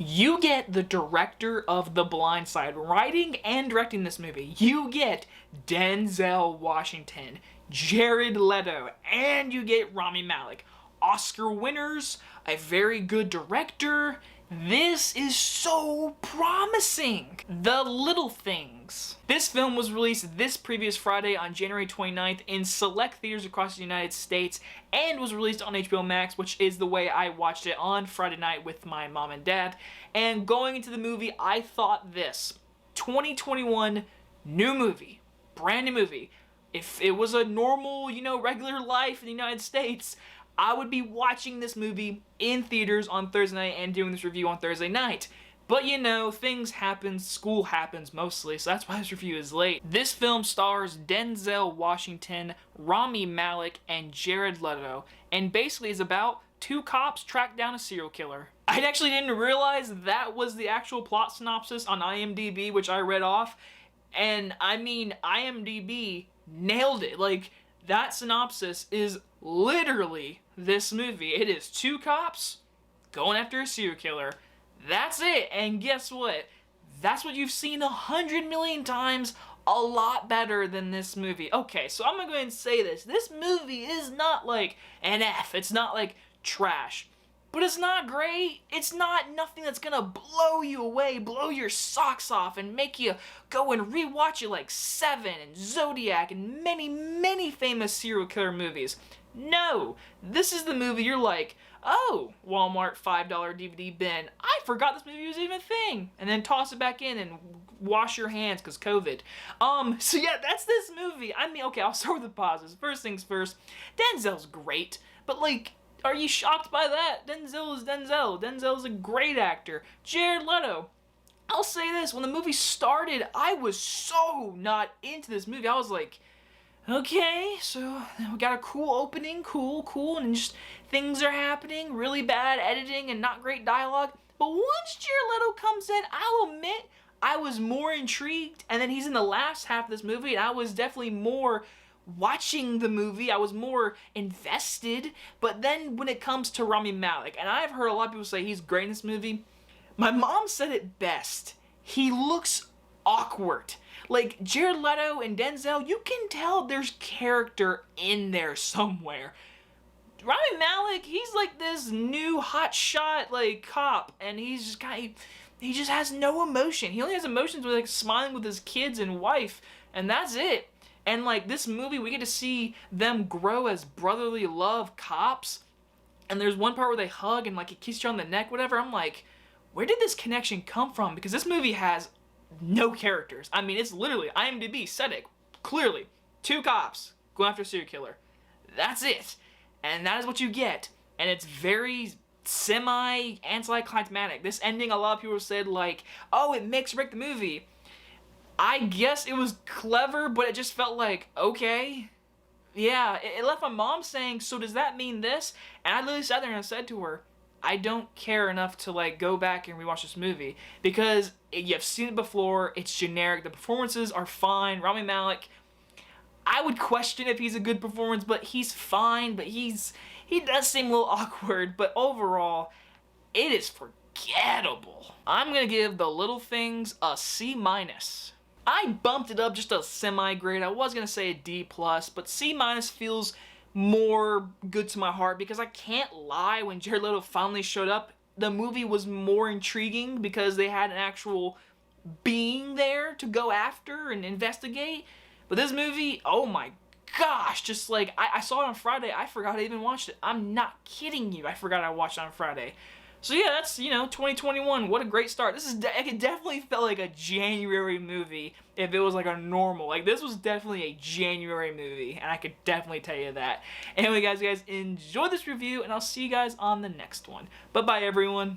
You get the director of The Blind Side writing and directing this movie. You get Denzel Washington, Jared Leto, and you get Rami Malik. Oscar winners, a very good director. This is so promising. The Little Things. This film was released this previous Friday on January 29th in select theaters across the United States and was released on HBO Max, which is the way I watched it on Friday night with my mom and dad. And going into the movie, I thought this. 2021 new movie, brand new movie. If it was a normal, regular life in the United States, I would be watching this movie in theaters on Thursday night and doing this review on Thursday night. But things happen, school happens mostly, so that's why this review is late. This film stars Denzel Washington, Rami Malik, and Jared Leto, and basically is about two cops track down a serial killer. I actually didn't realize that was the actual plot synopsis on IMDb, which I read off, and IMDb nailed it. Like, that synopsis is literally this movie. It is two cops going after a serial killer. That's it. And guess what? That's what you've seen 100 million times, a lot better than this movie. Okay, so I'm gonna go ahead and say this. This movie is not like an F. It's not like trash. But it's not great. It's not nothing that's gonna blow you away, blow your socks off, and make you go and rewatch it like Seven and Zodiac and many, many famous serial killer movies. No, this is the movie you're like, oh, Walmart $5 DVD bin. I forgot this movie was even a thing. And then toss it back in and wash your hands because COVID. So yeah, that's this movie. Okay, I'll start with the pauses. First things first, Denzel's great, but like, are you shocked by that? Denzel is Denzel. Denzel's a great actor. Jared Leto. I'll say this, when the movie started, I was so not into this movie. I was like, okay, so we got a cool opening, cool, and just things are happening, really bad editing and not great dialogue. But once Jared Leto comes in, I'll admit, I was more intrigued. And then he's in the last half of this movie, and I was definitely more watching the movie. I was more invested. But then when it comes to Rami Malik, and I've heard a lot of people say he's great in this movie, my mom said it best. He looks awkward. Like, Jared Leto and Denzel, you can tell there's character in there somewhere. Rami Malik, he's like this new hotshot, like, cop, and he's just he just has no emotion. He only has emotions with, like, smiling with his kids and wife, and that's it. And, like, this movie, we get to see them grow as brotherly love cops, and there's one part where they hug and, like, he kisses you on the neck, whatever. I'm like, where did this connection come from? Because this movie has no characters. It's literally IMDb said it clearly. Two cops going after a serial killer. That's it. And that is what you get. And it's very anticlimactic. This ending, a lot of people said like, oh, it makes or break the movie. I guess it was clever, but it just felt like, okay. Yeah, it left my mom saying, so does that mean this? And I literally sat there and I said to her, I don't care enough to like go back and rewatch this movie because you've seen it before. It's generic. The performances are fine. Rami Malik, I would question if he's a good performance, but he's fine. But he does seem a little awkward. But overall, it is forgettable. I'm gonna give The Little Things a C-. I bumped it up just a semi-grade. I was gonna say a D+, but C- feels more good to my heart because I can't lie, when Jared Leto finally showed up, the movie was more intriguing because they had an actual being there to go after and investigate. But this movie, oh my gosh, just like, I saw it on Friday, I forgot I even watched it. I'm not kidding you, I forgot I watched it on Friday. So yeah, that's, 2021, what a great start. It definitely felt like a January movie if it was like a normal. Like, this was definitely a January movie, and I could definitely tell you that. Anyway, guys, enjoy this review, and I'll see you guys on the next one. Bye-bye, everyone.